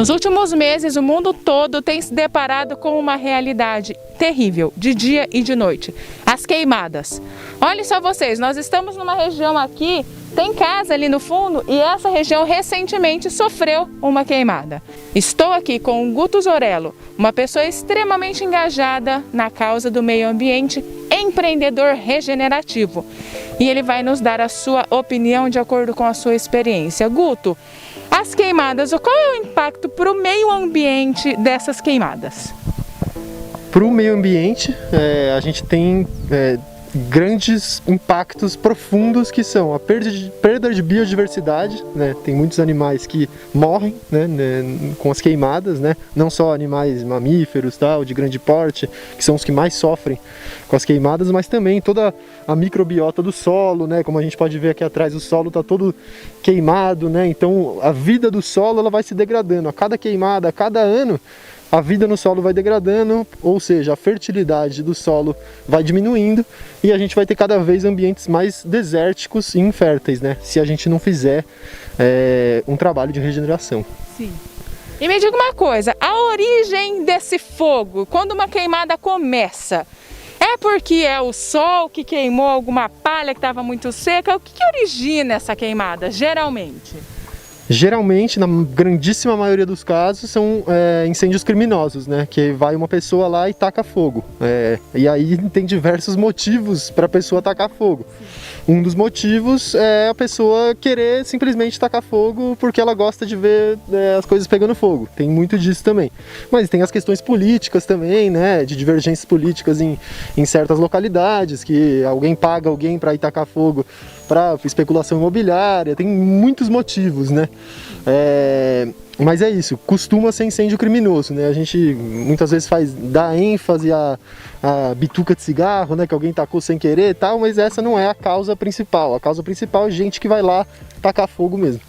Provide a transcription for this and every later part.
Nos últimos meses, o mundo todo tem se deparado com uma realidade terrível, de dia e de noite, as queimadas. Olhem só vocês, nós estamos numa região aqui, tem casa ali no fundo e essa região recentemente sofreu uma queimada. Estou aqui com o Guto Zorello, uma pessoa extremamente engajada na causa do meio ambiente, empreendedor regenerativo. E ele vai nos dar a sua opinião de acordo com a sua experiência. Guto, as queimadas, qual é o impacto para o meio ambiente dessas queimadas? Para o meio ambiente, a gente tem grandes impactos profundos que são a perda de biodiversidade, né? Tem muitos animais que morrem, né, com as queimadas, né? Não só animais mamíferos, tal, de grande porte, que são os que mais sofrem com as queimadas, mas também toda a microbiota do solo, né? Como a gente pode ver aqui atrás, o solo está todo queimado, né? Então a vida do solo ela vai se degradando a cada queimada, a cada ano. A vida no solo vai degradando, ou seja, a fertilidade do solo vai diminuindo e a gente vai ter cada vez ambientes mais desérticos e inférteis, né? Se a gente não fizer um trabalho de regeneração. Sim. E me diga uma coisa, a origem desse fogo, quando uma queimada começa, é porque é o sol que queimou alguma palha que estava muito seca? O que origina essa queimada, geralmente? Geralmente, na grandíssima maioria dos casos, são incêndios criminosos, né? Que vai uma pessoa lá e taca fogo. E aí tem diversos motivos para a pessoa tacar fogo. Um dos motivos é a pessoa querer simplesmente tacar fogo porque ela gosta de ver as coisas pegando fogo. Tem muito disso também. Mas tem as questões políticas também, né? De divergências políticas em certas localidades, que alguém paga alguém para ir tacar fogo para especulação imobiliária. Tem muitos motivos, né? Mas é isso, costuma ser incêndio criminoso, né? A gente muitas vezes dá ênfase à bituca de cigarro, né? Que alguém tacou sem querer e tal, mas essa não é a causa principal. A causa principal é gente que vai lá tacar fogo mesmo.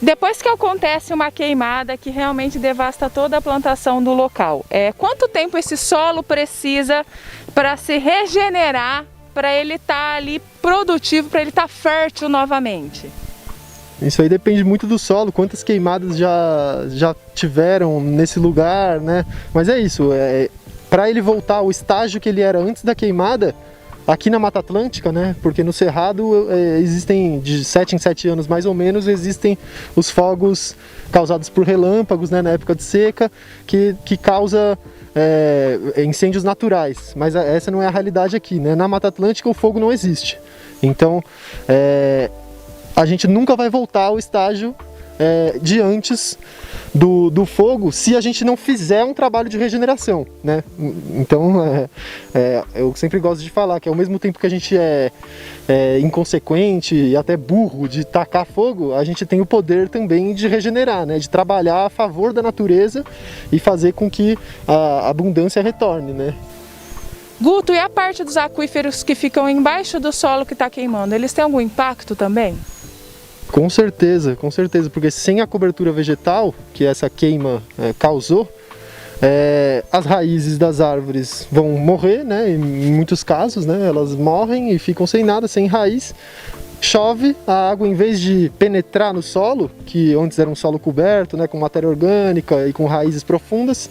Depois que acontece uma queimada que realmente devasta toda a plantação do local, quanto tempo esse solo precisa para se regenerar, para ele estar ali produtivo, para ele estar fértil novamente? Isso aí depende muito do solo, quantas queimadas já tiveram nesse lugar, né? Mas é isso, para ele voltar ao estágio que ele era antes da queimada, aqui na Mata Atlântica, né? Porque no Cerrado existem, de 7 em 7 anos mais ou menos, existem os fogos causados por relâmpagos, né? Na época de seca, que causa incêndios naturais. Mas essa não é a realidade aqui, né? Na Mata Atlântica o fogo não existe. Então, a gente nunca vai voltar ao estágio de antes do fogo se a gente não fizer um trabalho de regeneração, né? Então, eu sempre gosto de falar que ao mesmo tempo que a gente é inconsequente e até burro de tacar fogo, a gente tem o poder também de regenerar, né? De trabalhar a favor da natureza e fazer com que a abundância retorne, né? Guto, e a parte dos aquíferos que ficam embaixo do solo que está queimando, eles têm algum impacto também? Com certeza, porque sem a cobertura vegetal que essa queima causou, as raízes das árvores vão morrer, né? Em muitos casos, né? Elas morrem e ficam sem nada, sem raiz. Chove, a água em vez de penetrar no solo, que antes era um solo coberto, né? Com matéria orgânica e com raízes profundas,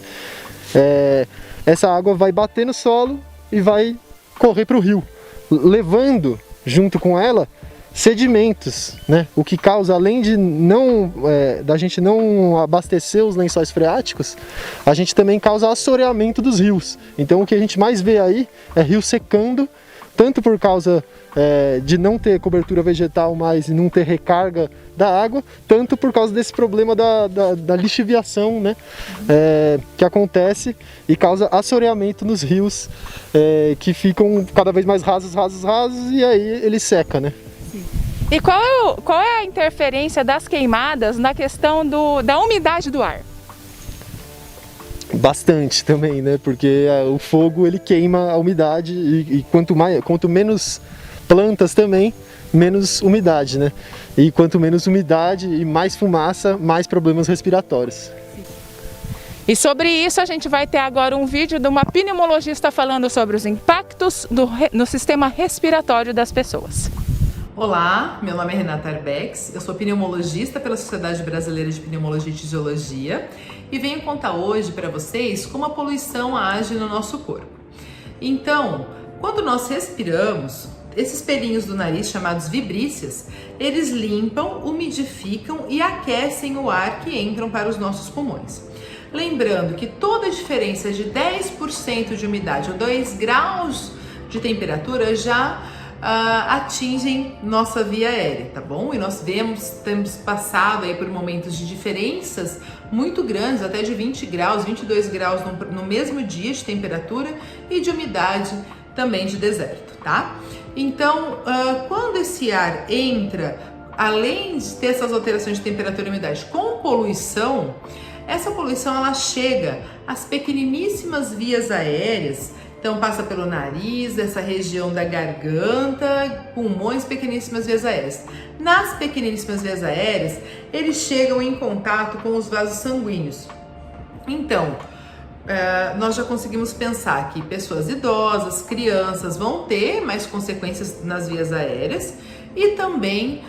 essa água vai bater no solo e vai correr para o rio, levando junto com ela sedimentos, né? O que causa, além de da gente não abastecer os lençóis freáticos, a gente também causa assoreamento dos rios. Então o que a gente mais vê aí é rio secando, tanto por causa de não ter cobertura vegetal mais e não ter recarga da água, tanto por causa desse problema da lixiviação, né? Que acontece e causa assoreamento nos rios, que ficam cada vez mais rasos, e aí ele seca, né? E qual é a interferência das queimadas na questão da umidade do ar? Bastante também, né? Porque o fogo ele queima a umidade e quanto menos plantas também, menos umidade, né? E quanto menos umidade e mais fumaça, mais problemas respiratórios. E sobre isso a gente vai ter agora um vídeo de uma pneumologista falando sobre os impactos no sistema respiratório das pessoas. Olá, meu nome é Renata Arbex, eu sou pneumologista pela Sociedade Brasileira de Pneumologia e Fisiologia e venho contar hoje para vocês como a poluição age no nosso corpo. Então, quando nós respiramos, esses pelinhos do nariz, chamados vibríceas, eles limpam, umidificam e aquecem o ar que entram para os nossos pulmões. Lembrando que toda diferença de 10% de umidade ou 2 graus de temperatura já atingem nossa via aérea, tá bom? E nós temos passado aí por momentos de diferenças muito grandes, até de 20 graus, 22 graus no mesmo dia de temperatura e de umidade também de deserto, tá? Então, quando esse ar entra, além de ter essas alterações de temperatura e umidade com poluição, essa poluição ela chega às pequeniníssimas vias aéreas. Então passa pelo nariz, essa região da garganta, pulmões, pequeníssimas vias aéreas. Nas pequeníssimas vias aéreas, eles chegam em contato com os vasos sanguíneos. Então, nós já conseguimos pensar que pessoas idosas, crianças vão ter mais consequências nas vias aéreas e também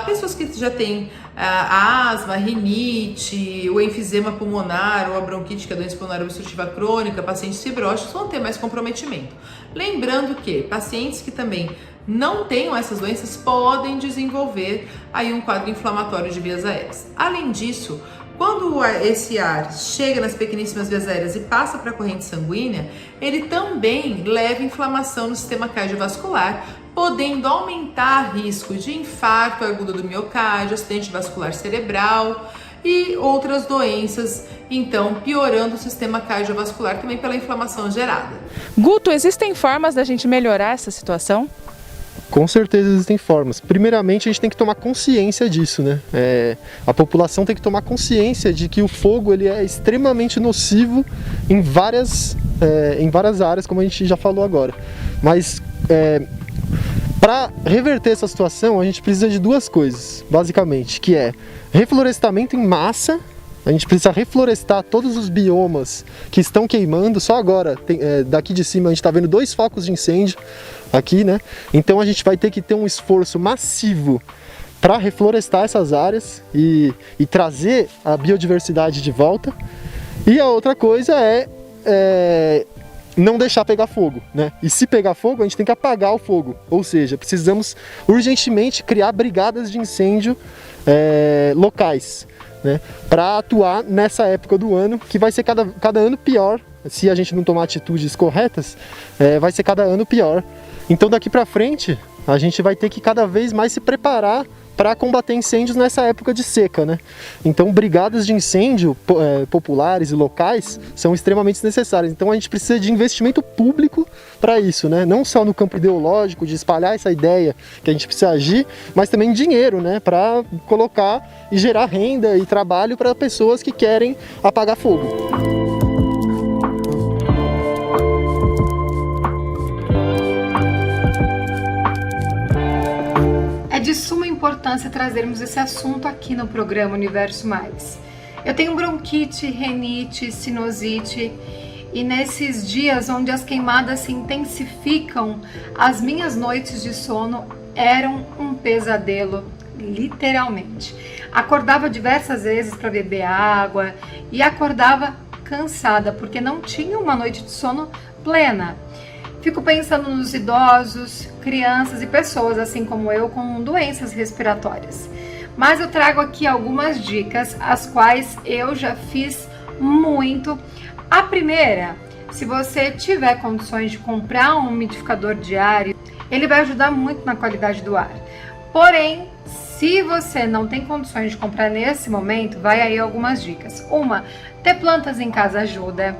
pessoas que já têm asma, rinite, o enfisema pulmonar ou a bronquite, que é a doença pulmonar obstrutiva crônica, pacientes fibróticos vão ter mais comprometimento. Lembrando que pacientes que também não tenham essas doenças podem desenvolver aí um quadro inflamatório de vias aéreas. Além disso, quando esse ar chega nas pequeníssimas vias aéreas e passa para a corrente sanguínea, ele também leva inflamação no sistema cardiovascular, podendo aumentar risco de infarto agudo do miocárdio, acidente vascular cerebral e outras doenças, então piorando o sistema cardiovascular também pela inflamação gerada. Guto, existem formas da gente melhorar essa situação? Com certeza existem formas. Primeiramente, a gente tem que tomar consciência disso, né? A população tem que tomar consciência de que o fogo ele é extremamente nocivo em várias áreas, como a gente já falou agora. Mas para reverter essa situação, a gente precisa de duas coisas, basicamente, que é reflorestamento em massa. A gente precisa reflorestar todos os biomas que estão queimando. Só agora, daqui de cima, a gente está vendo 2 focos de incêndio aqui, né? Então a gente vai ter que ter um esforço massivo para reflorestar essas áreas e trazer a biodiversidade de volta. E a outra coisa é não deixar pegar fogo, né? E se pegar fogo, a gente tem que apagar o fogo. Ou seja, precisamos urgentemente criar brigadas de incêndio locais, né, para atuar nessa época do ano, que vai ser cada ano pior. Se a gente não tomar atitudes corretas, vai ser cada ano pior. Então daqui para frente a gente vai ter que cada vez mais se preparar para combater incêndios nessa época de seca, né? Então brigadas de incêndio populares e locais são extremamente necessárias. Então a gente precisa de investimento público para isso, né? Não só no campo ideológico, de espalhar essa ideia que a gente precisa agir, mas também dinheiro, né? Para colocar e gerar renda e trabalho para pessoas que querem apagar fogo. É de suma importância trazermos esse assunto aqui no programa Universo Mais. Eu tenho bronquite, renite, sinusite e nesses dias onde as queimadas se intensificam, as minhas noites de sono eram um pesadelo, literalmente. Acordava diversas vezes para beber água e acordava cansada porque não tinha uma noite de sono plena. Fico pensando nos idosos, crianças e pessoas assim como eu com doenças respiratórias. Mas eu trago aqui algumas dicas, as quais eu já fiz muito. A primeira, se você tiver condições de comprar um umidificador diário, ele vai ajudar muito na qualidade do ar. Porém, se você não tem condições de comprar nesse momento, vai aí algumas dicas. Uma, ter plantas em casa ajuda.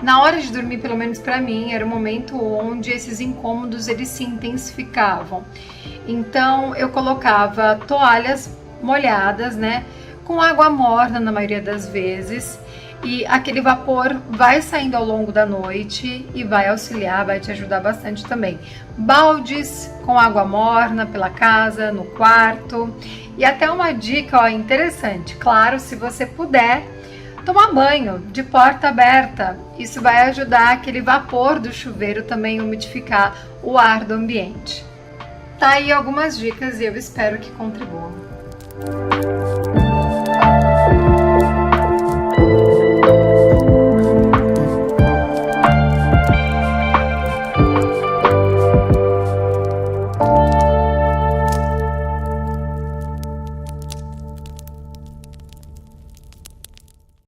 Na hora de dormir, pelo menos para mim, era o momento onde esses incômodos eles se intensificavam. Então eu colocava toalhas molhadas, né, com água morna na maioria das vezes, e aquele vapor vai saindo ao longo da noite e vai auxiliar, vai te ajudar bastante também. Baldes com água morna pela casa, no quarto. E até uma dica interessante, claro, se você puder, tomar banho de porta aberta. Isso vai ajudar aquele vapor do chuveiro também a umidificar o ar do ambiente. Tá aí algumas dicas e eu espero que contribuam.